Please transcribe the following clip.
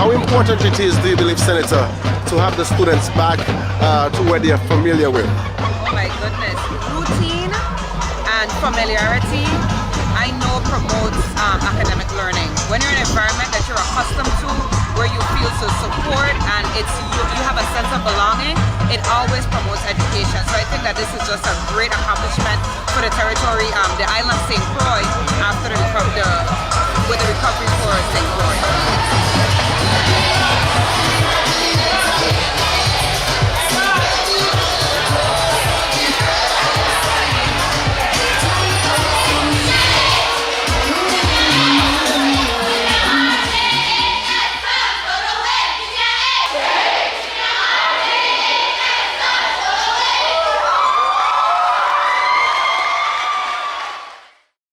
How important it is, do you believe, Senator, to have the students back to where they are familiar with? Oh my goodness. Routine and familiarity, I know promotes academic learning. When you're in an environment that you're accustomed to, where you feel to support and you have a sense of belonging, it always promotes education. So I think that this is just a great accomplishment for the territory, the island of St. Croix, after with the recovery for St. Croix.